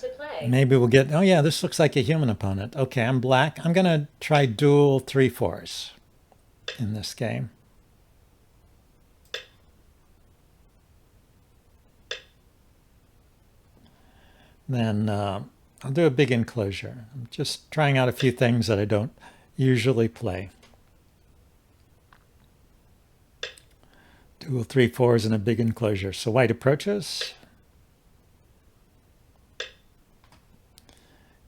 to play. Maybe we'll get, oh yeah, this looks like a human opponent. Okay, I'm black. I'm going to try dual 3/4s in this game. Then I'll do a big enclosure. I'm just trying out a few things that I don't usually play. Dual 3/4s and a big enclosure. So white approaches.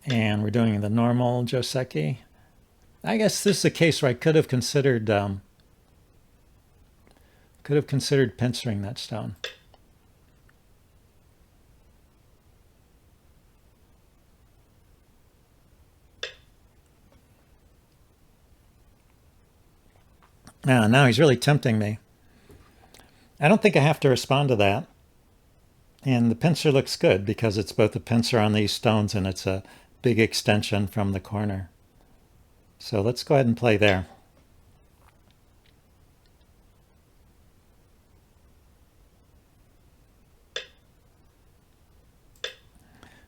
And we're doing the normal Joseki. I guess this is a case where I could have considered pincering that stone. Now he's really tempting me. I don't think I have to respond to that. And the pincer looks good because it's both a pincer on these stones and it's a big extension from the corner. So let's go ahead and play there.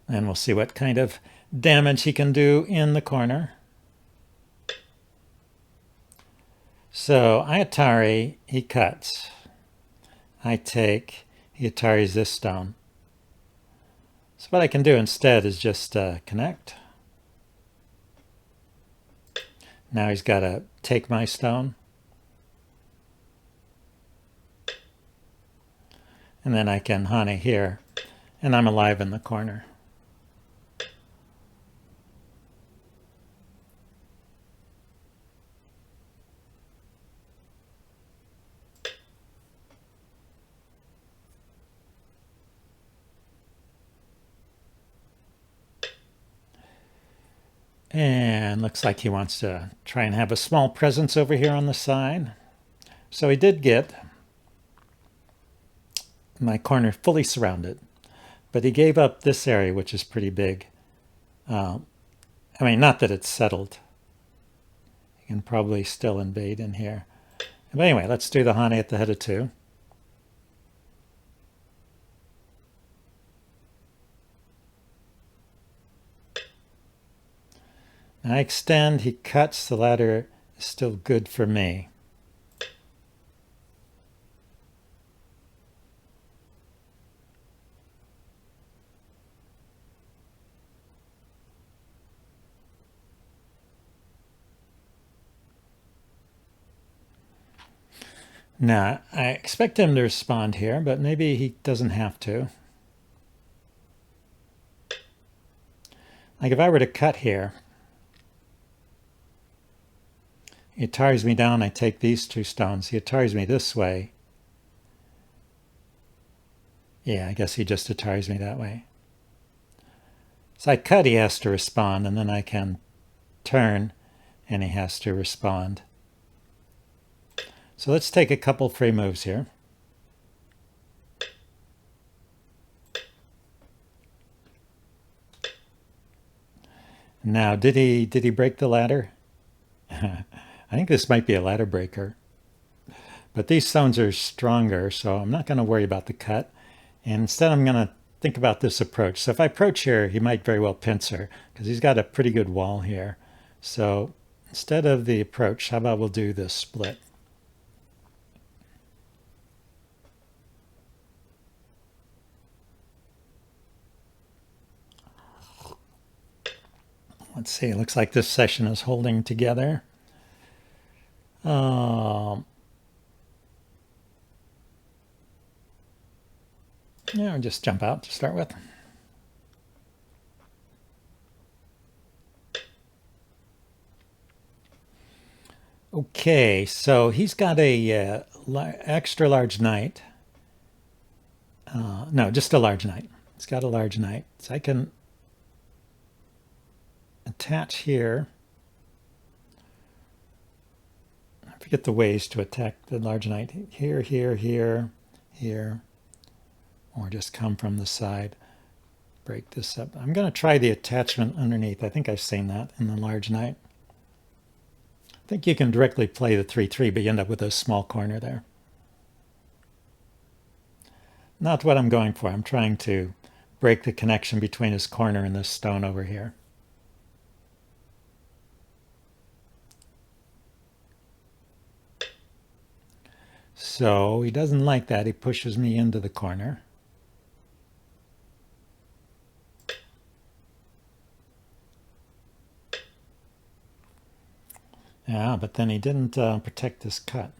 And we'll see what kind of damage he can do in the corner. So I Atari, he cuts. I take, he Ataris this stone. So what I can do instead is just connect. Now he's got to take my stone. And then I can Hane here. And I'm alive in the corner. And looks like he wants to try and have a small presence over here on the side. So he did get my corner fully surrounded. But he gave up this area, which is pretty big. I mean, not that it's settled. He can probably still invade in here. But anyway, let's do the Hane at the head of 2. I extend, he cuts, the ladder is still good for me. Now, I expect him to respond here, but maybe he doesn't have to. Like if I were to cut here, he Ataris me down, I take these 2 stones. He Ataris me this way. Yeah, I guess he just Ataris me that way. So I cut, he has to respond, and then I can turn, and he has to respond. So let's take a couple free moves here. Now, did he break the ladder? I think this might be a ladder breaker. But these stones are stronger, so I'm not going to worry about the cut. And instead, I'm going to think about this approach. So if I approach here, he might very well pincer, because he's got a pretty good wall here. So instead of the approach, how about we'll do this split? Let's see, it looks like this session is holding together. Yeah, I'll just jump out to start with. Okay, so he's got a extra large knight. No, just a large knight. He's got a large knight. So I can attach here. I forget the ways to attack the large knight. Here, here, here, here. Or just come from the side. Break this up. I'm going to try the attachment underneath. I think I've seen that in the large knight. I think you can directly play the 3/3, but you end up with a small corner there. Not what I'm going for. I'm trying to break the connection between his corner and this stone over here. So he doesn't like that. He pushes me into the corner. Yeah, but then he didn't protect this cut.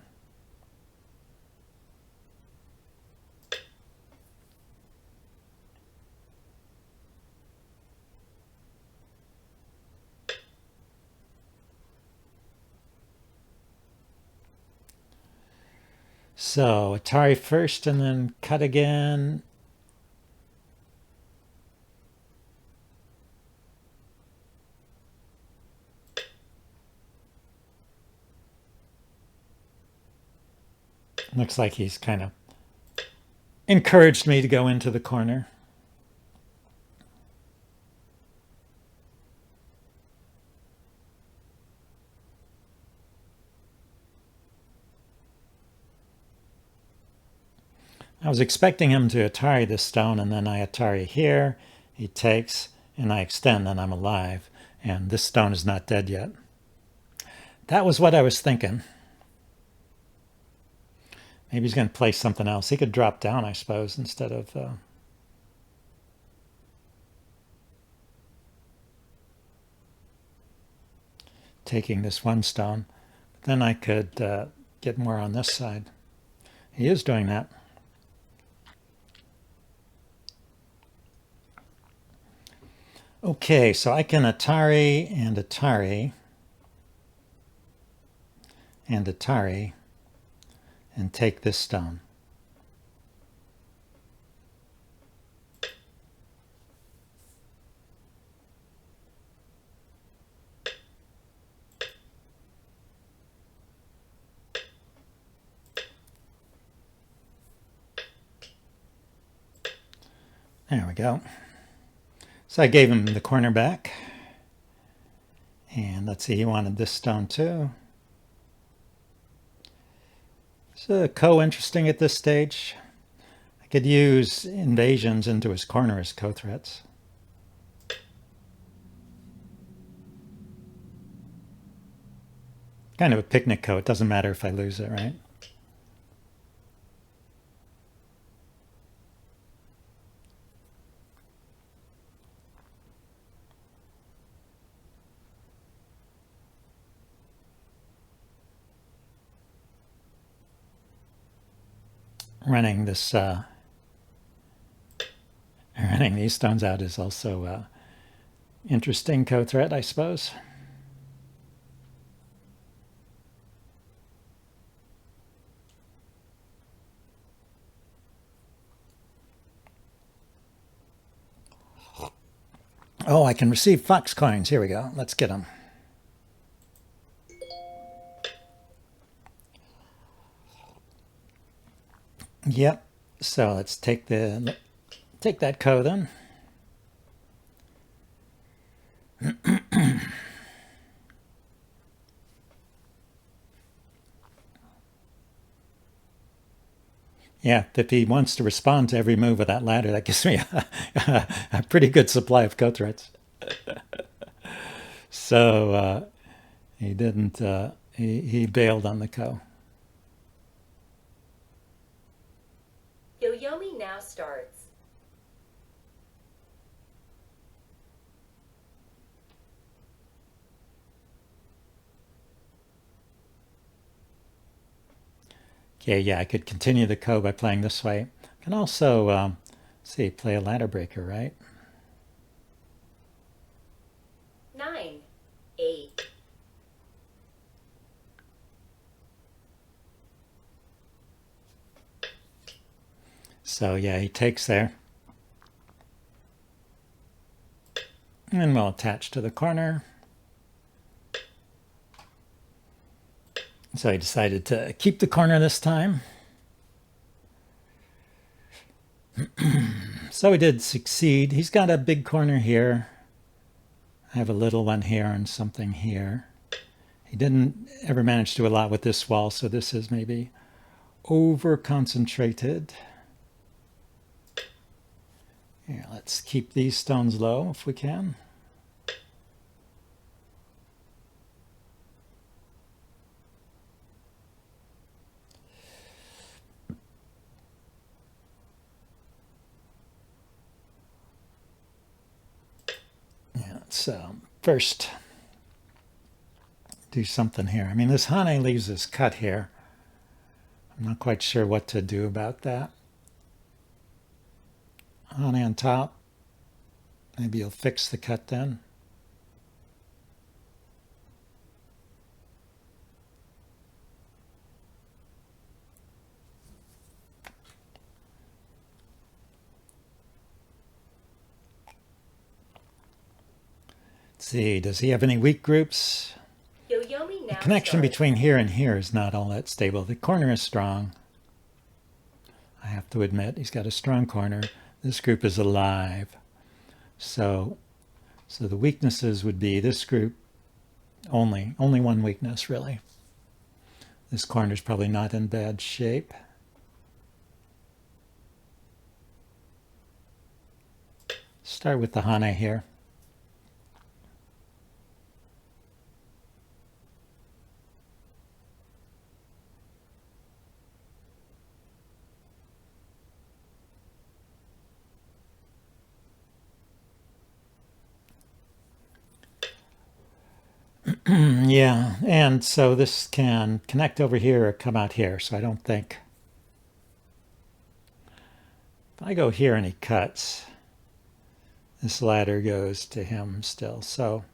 So Atari first and then cut again. Looks like he's kind of encouraged me to go into the corner. I was expecting him to Atari this stone, and then I Atari here, he takes, and I extend, and I'm alive. And this stone is not dead yet. That was what I was thinking. Maybe he's going to play something else. He could drop down, I suppose, instead of... taking this one stone. But then I could get more on this side. He is doing that. Okay, so I can Atari and Atari and Atari and take this stone. There we go. So I gave him the corner back. And let's see, he wanted this stone too. So co-interesting at this stage. I could use invasions into his corner as co-threats. Kind of a picnic co. It doesn't matter if I lose it, right? Running this, running these stones out is also interesting co-threat, I suppose. Oh, I can receive fox coins. Here we go. Let's get them. Yep. So let's take that co then. Yeah, if he wants to respond to every move of that ladder, that gives me a pretty good supply of co-threats. So he didn't, he bailed on the co. Yo-Yomi now starts. Okay, yeah, I could continue the co by playing this way. I can also, see, play a ladder breaker, right? 9, 8. So yeah, he takes there. And we'll attach to the corner. So he decided to keep the corner this time. So he did succeed. He's got a big corner here. I have a little one here and something here. He didn't ever manage to do a lot with this wall, so this is maybe over concentrated. Here, let's keep these stones low if we can. Yeah, let's first do something here. I mean, this Hane leaves this cut here. I'm not quite sure what to do about that. Hane on top. Maybe you'll fix the cut then. Let's see, does he have any weak groups? Yoyomi The now connection starts. between here and here is not all that stable. The corner is strong. I have to admit, he's got a strong corner. This group is alive. So the weaknesses would be this group, only one weakness really. This corner is probably not in bad shape. Start with the Hane here. Yeah, and so this can connect over here or come out here, so I don't think. If I go here and he cuts, this ladder goes to him still, so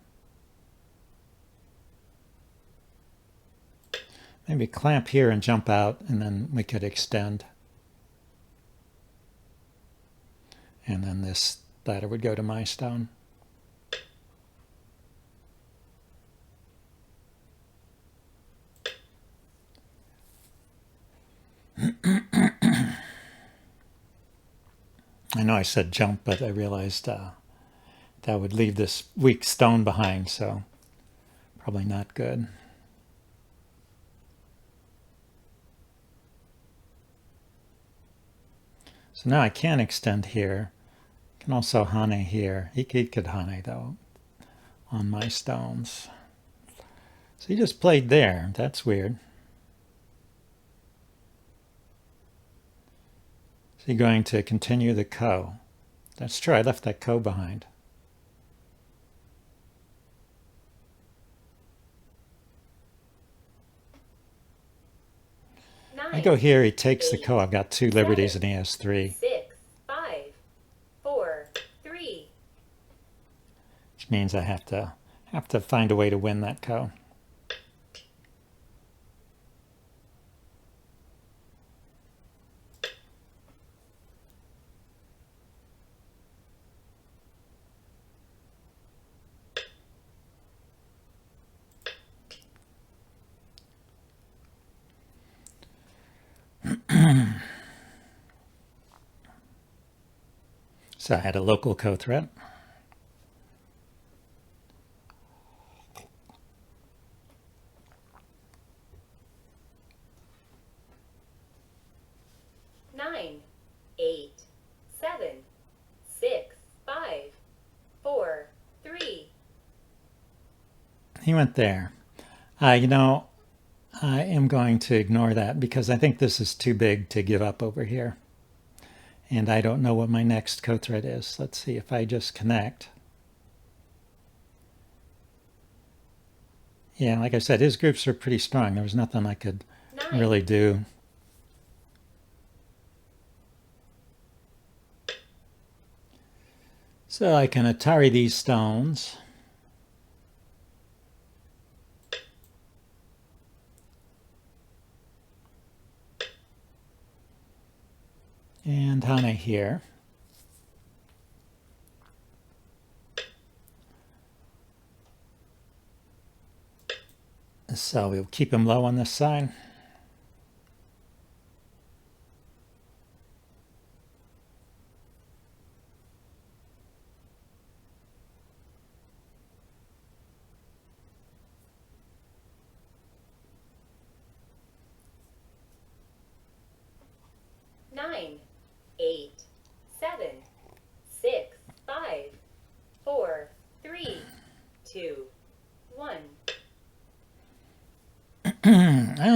maybe clamp here and jump out, and then we could extend. And then this ladder would go to my stone. I know I said jump, but I realized that would leave this weak stone behind, so probably not good. So now I can extend here. I can also Hane here. He could Hane though on my stones. So he just played there. That's weird. Is he going to continue the ko? That's true. I left that ko behind. I go here, he takes the ko. I've got 2 liberties and he has 3. 6, 5, 4, 3. Which means I have to find a way to win that ko. So I had a local ko threat. Nine, 8, 7, 6, 5, 4, 3. He went there. You know, I am going to ignore that because I think this is too big to give up over here. And I don't know what my next ko threat is. Let's see if I just connect. Yeah, like I said, his groups are pretty strong. There was nothing I could really do. So I can Atari these stones. And Hane here. So we'll keep him low on this side. Nine, 8, 7, 6,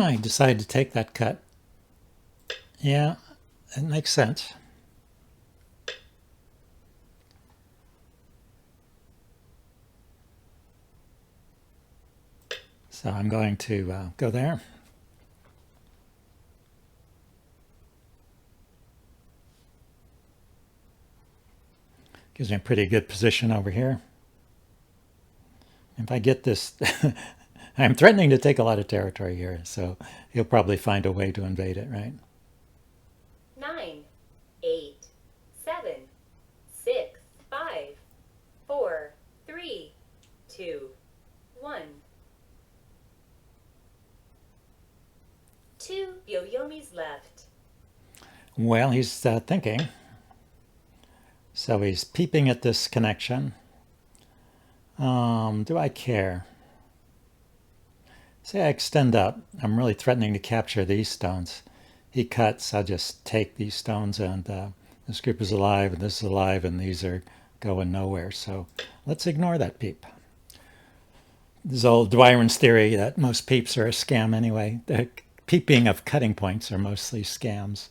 I decided to take that cut. Yeah, it makes sense. So I'm going to go there. Gives me a pretty good position over here. If I get this, I'm threatening to take a lot of territory here, so he'll probably find a way to invade it, right? 9, 8, 7, 6, 5, 4, 3, 2, 1. 2 Yo-Yomis left. Well, he's thinking. So he's peeping at this connection. Do I care? Say I extend up. I'm really threatening to capture these stones. He cuts. I'll just take these stones, and this group is alive, and this is alive, and these are going nowhere. So let's ignore that peep. This old Dwyron's theory that most peeps are a scam anyway. The peeping of cutting points are mostly scams.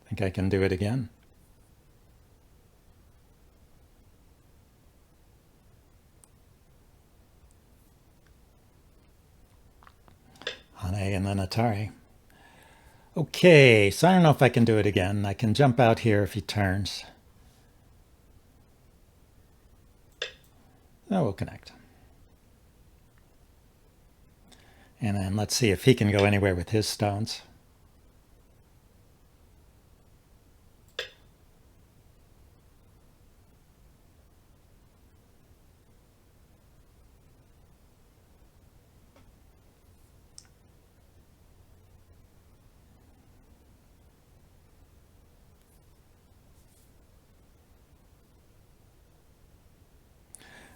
Think I can do it again? On A and then Atari. Okay, so I don't know if I can do it again. I can jump out here if he turns. Oh, we'll connect. And then let's see if he can go anywhere with his stones.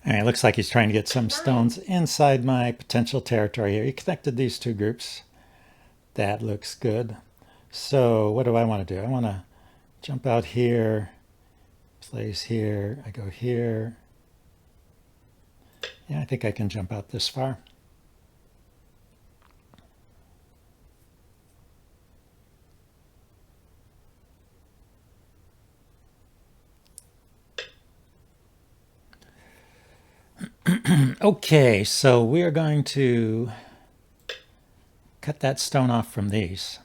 And it looks like he's trying to get some stones inside my potential territory here. He connected these two groups. That looks good. So what do I want to do? I want to jump out here, place here, I go here. Yeah, I think I can jump out this far. Okay, so we are going to cut that stone off from these.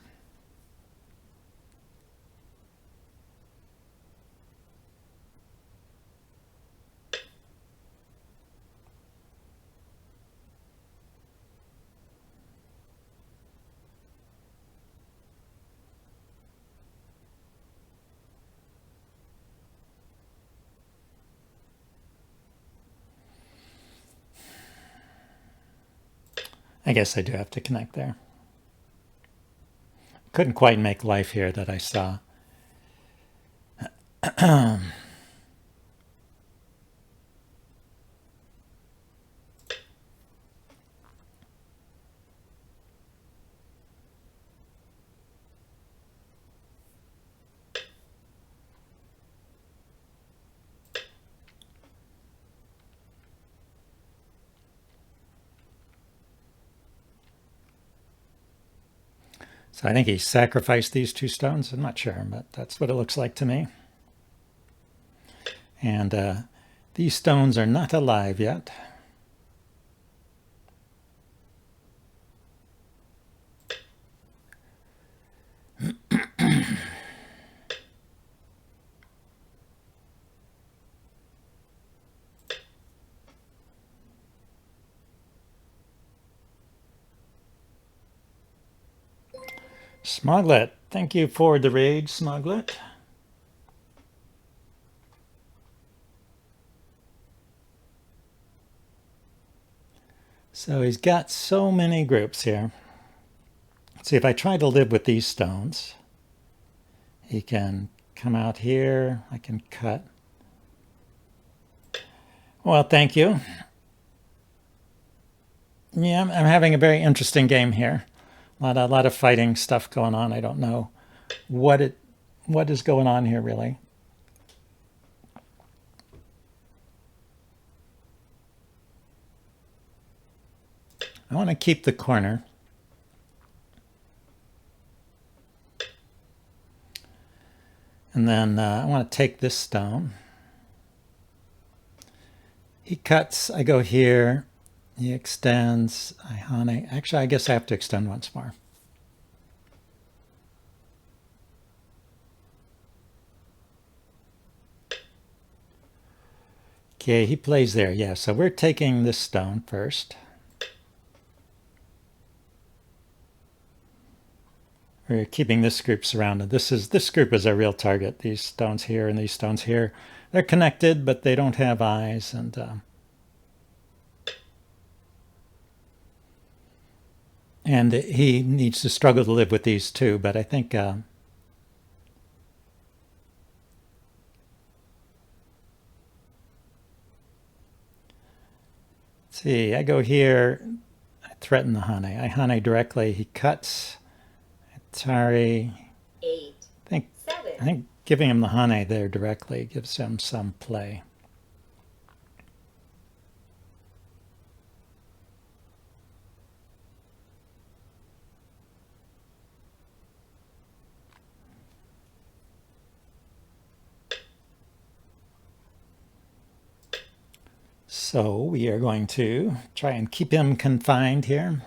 I guess I do have to connect there. Couldn't quite make life here that I saw. So I think he sacrificed these two stones. I'm not sure, but that's what it looks like to me. And these stones are not alive yet. Smoglet, thank you for the raid, Smoglet. So he's got so many groups here. See, if I try to live with these stones, he can come out here. I can cut. Well, thank you. Yeah, I'm having a very interesting game here. A lot of fighting stuff going on. I don't know what is going on here, really. I want to keep the corner. And then I want to take this stone. He cuts, I go here, he extends, I hane. Actually, I guess I have to extend once more. Okay, he plays there, yeah. So we're taking this stone first. We're keeping this group surrounded. This group is our real target. These stones here and these stones here. They're connected, but they don't have eyes, and he needs to struggle to live with these too. But I think see, I go here, I threaten the hane. I hane directly. He cuts. Atari. 8, I 7. think giving him the hane there directly gives him some play. So we are going to try and keep him confined here.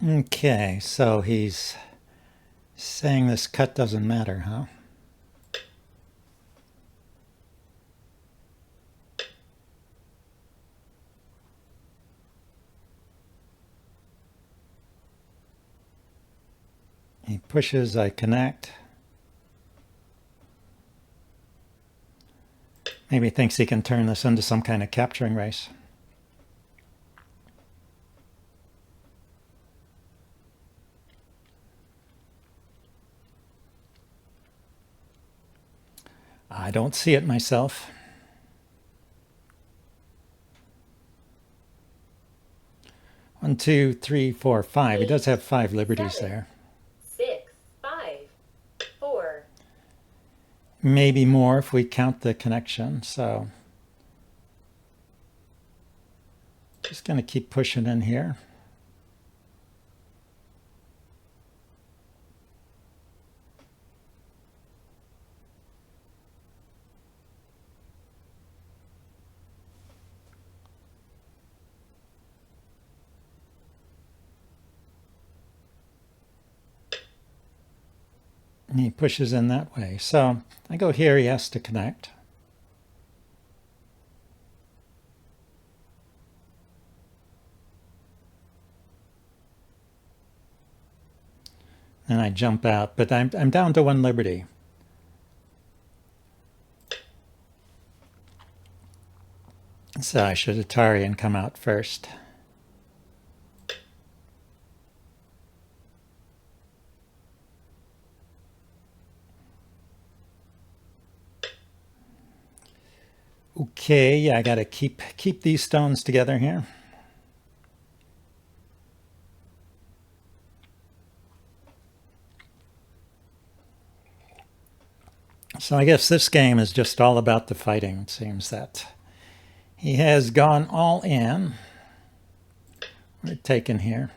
Okay, so he's saying this cut doesn't matter, huh? He pushes, I connect. Maybe he thinks he can turn this into some kind of capturing race. I don't see it myself. One, two, three, four, five. He does have 5 liberties 7, there. 6, 5, 4. Maybe more if we count the connection. So just going to keep pushing in here. And he pushes in that way. So I go here, he has to connect. And I jump out, but I'm down to 1 liberty. So I should Atari and come out first. Okay, yeah, I got to keep these stones together here. So I guess this game is just all about the fighting. It seems that he has gone all in. We're taken here.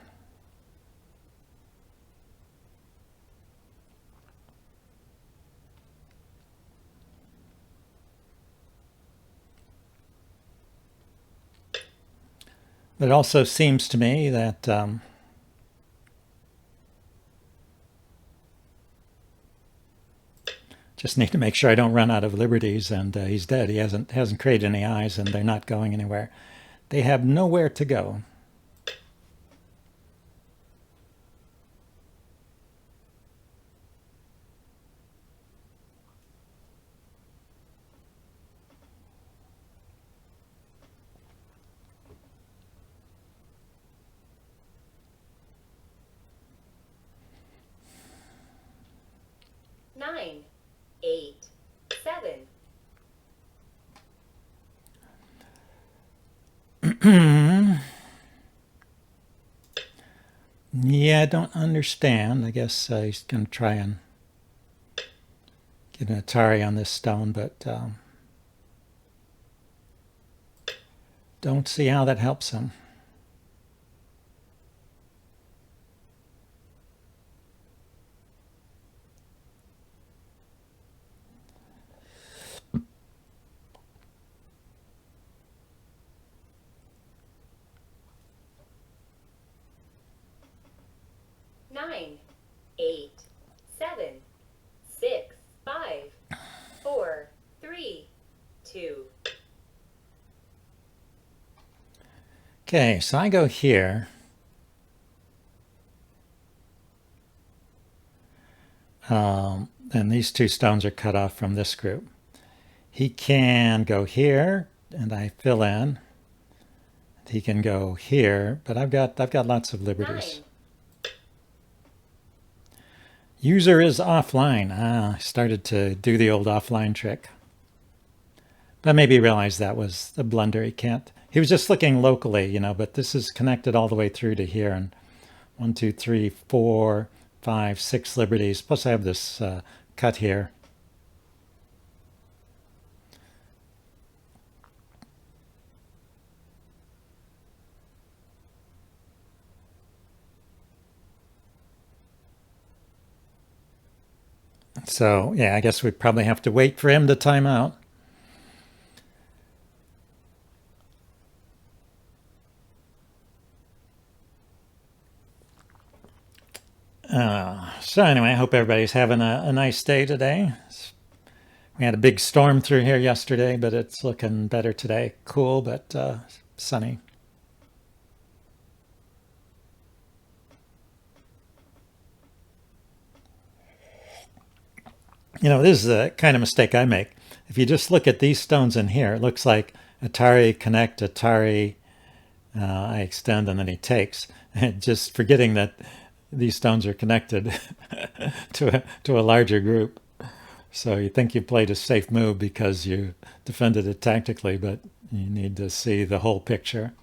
But it also seems to me that just need to make sure I don't run out of liberties, and he's dead. He hasn't created any eyes, and they're not going anywhere. They have nowhere to go. Nine, 8, 7. Yeah, I don't understand. I guess he's going to try and get an Atari on this stone, but don't see how that helps him. Nine, 8, 7, 6, 5, 4, 3, 2. Okay, so I go here. And these two stones are cut off from this group. He can go here, and I fill in. He can go here, but I've got lots of liberties. 9. User is offline. I started to do the old offline trick. But maybe realized that was a blunder. He was just looking locally, but this is connected all the way through to here. And 1, 2, 3, 4, 5, 6 liberties. Plus I have this cut here. So, yeah, I guess we probably have to wait for him to time out. So anyway, I hope everybody's having a nice day today. We had a big storm through here yesterday, but it's looking better today. Cool, but sunny. This is the kind of mistake I make. If you just look at these stones in here, it looks like Atari connect, Atari I extend, and then he takes. And just forgetting that these stones are connected to a larger group. So you think you played a safe move because you defended it tactically, but you need to see the whole picture.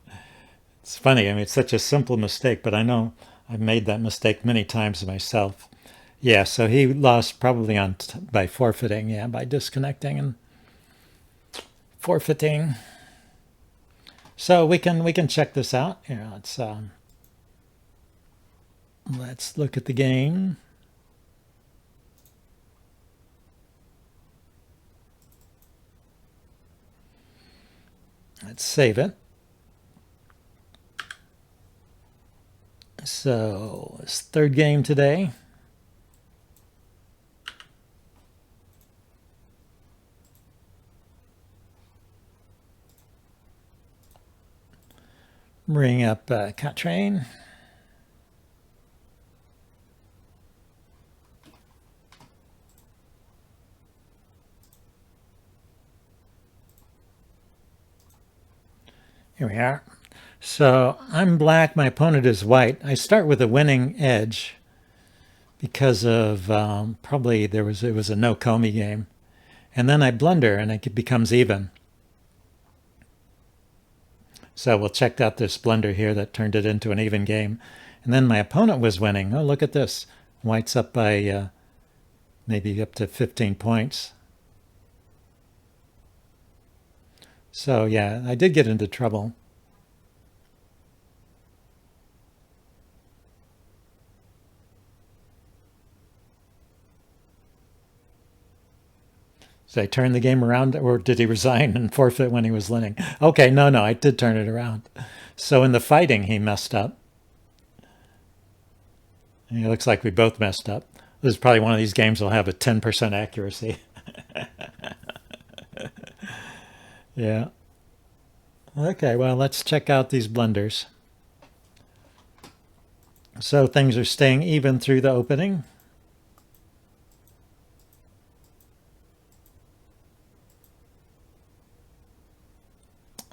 It's funny. I mean, it's such a simple mistake, but I know I've made that mistake many times myself. Yeah, so he lost probably by forfeiting. Yeah, by disconnecting and forfeiting. So we can check this out. Here, let's look at the game. Let's save it. So it's third game today. Bring up Catrain. Here we are. So I'm black, my opponent is white. I start with a winning edge because of probably it was a no Comey game. And then I blunder and it becomes even. So we'll check out this blunder here that turned it into an even game. And then my opponent was winning. Oh, look at this. White's up by maybe up to 15 points. So yeah, I did get into trouble. Did I turn the game around, or did he resign and forfeit when he was winning? Okay, no, I did turn it around. So in the fighting, he messed up. And it looks like we both messed up. This is probably one of these games will have a 10% accuracy. Yeah. Okay, well, let's check out these blunders. So things are staying even through the opening.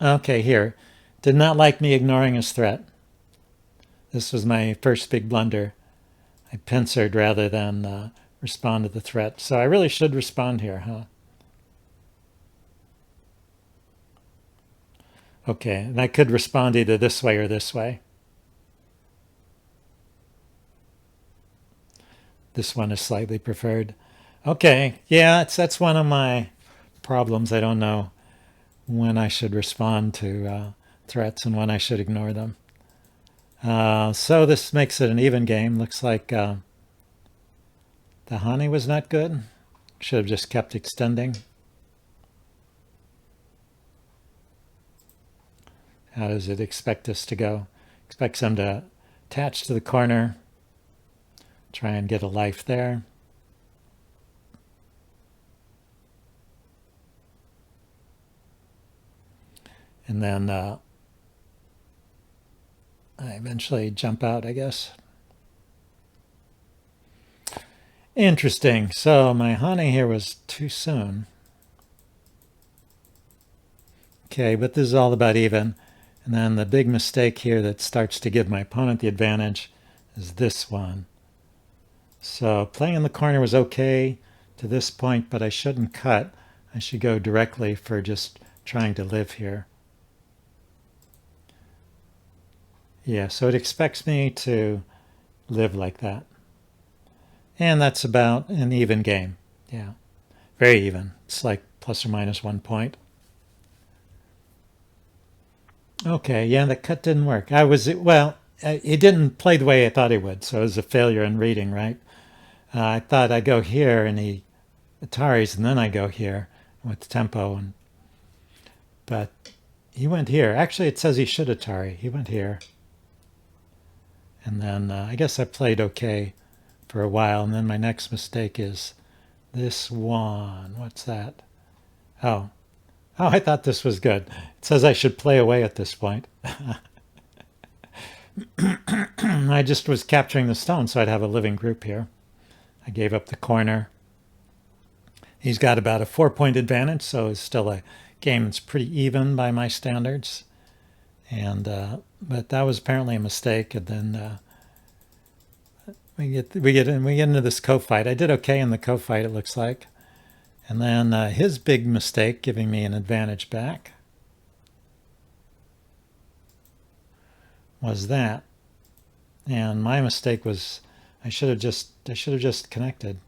Okay, here. Did not like me ignoring his threat. This was my first big blunder. I pincered rather than respond to the threat. So I really should respond here, huh? Okay, and I could respond either this way or this way. This one is slightly preferred. Okay, yeah, that's one of my problems. I don't know when I should respond to threats and when I should ignore them. So this makes it an even game. Looks like the honey was not good. Should have just kept extending. How does it expect us to go? Expects them to attach to the corner, try and get a life there. And then I eventually jump out, I guess. Interesting. So my honey here was too soon. Okay, but this is all about even. And then the big mistake here that starts to give my opponent the advantage is this one. So playing in the corner was okay to this point, but I shouldn't cut. I should go directly for just trying to live here. Yeah, so it expects me to live like that. And that's about an even game. Yeah, very even. It's like plus or minus 1 point. Okay, yeah, the cut didn't work. It didn't play the way I thought it would, so it was a failure in reading, right? I thought I go here and he Ataris, and then I go here with tempo, but he went here. Actually, it says he should Atari. He went here, and then I guess I played okay for a while, and then my next mistake is this one. What's that? Oh, I thought this was good. It says I should play away at this point. I just was capturing the stone, so I'd have a living group here. I gave up the corner. He's got about a 4-point advantage, so it's still a game that's pretty even by my standards. And but that was apparently a mistake. And then we get into this co-fight. I did okay in the co-fight, it looks like. And then his big mistake, giving me an advantage back, was that. And my mistake was I should have just connected.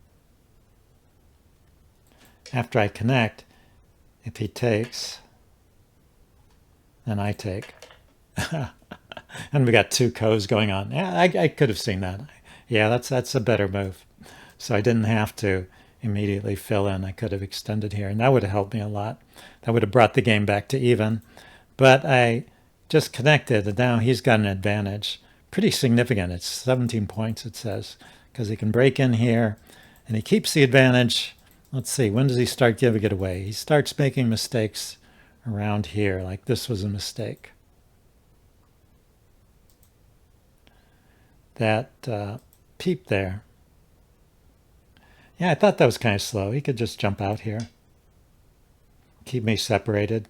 After I connect, if he takes, then I take. And we got two co's going on. Yeah, I could have seen that. Yeah, that's a better move. So I didn't have to immediately fill in. I could have extended here, and that would have helped me a lot. That would have brought the game back to even. But I just connected, and now he's got an advantage. Pretty significant. It's 17 points, it says, because he can break in here, and he keeps the advantage. Let's see, when does he start giving it away? He starts making mistakes around here, like this was a mistake. That peep there. Yeah, I thought that was kind of slow. He could just jump out here. Keep me separated.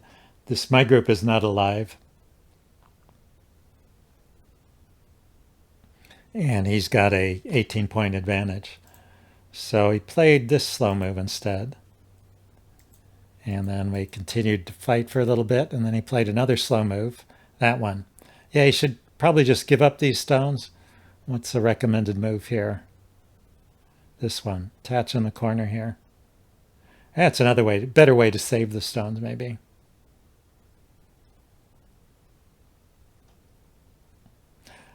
My group is not alive. And he's got a 18-point advantage. So he played this slow move instead. And then we continued to fight for a little bit, and then he played another slow move, that one. Yeah, he should probably just give up these stones. What's the recommended move here? This one, attach in the corner here. That's another way, better way to save the stones, maybe.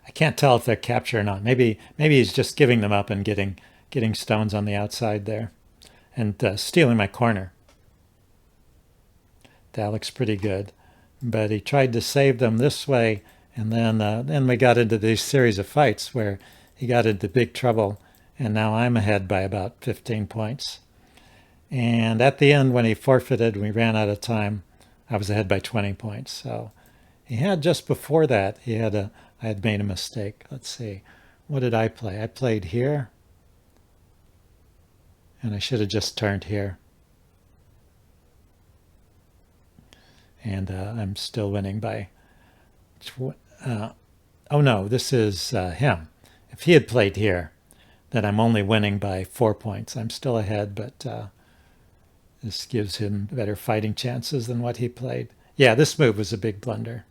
I can't tell if they're captured or not. Maybe he's just giving them up and getting stones on the outside there, and stealing my corner. That looks pretty good, but he tried to save them this way, and then we got into these series of fights where he got into big trouble, and now I'm ahead by about 15 points. And at the end, when he forfeited, we ran out of time, I was ahead by 20 points. So he had, just before that, I had made a mistake. Let's see, what did I play? I played here, and I should have just turned here. And I'm still winning by, oh no, this is him. If he had played here, then I'm only winning by 4 points. I'm still ahead, but this gives him better fighting chances than what he played. Yeah, this move was a big blunder.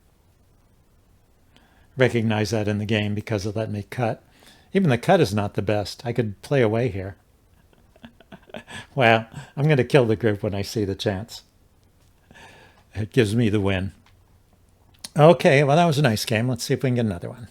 Recognize that in the game because it let me cut. Even the cut is not the best. I could play away here. Well, I'm going to kill the group when I see the chance. It gives me the win. Okay, well, that was a nice game. Let's see if we can get another one.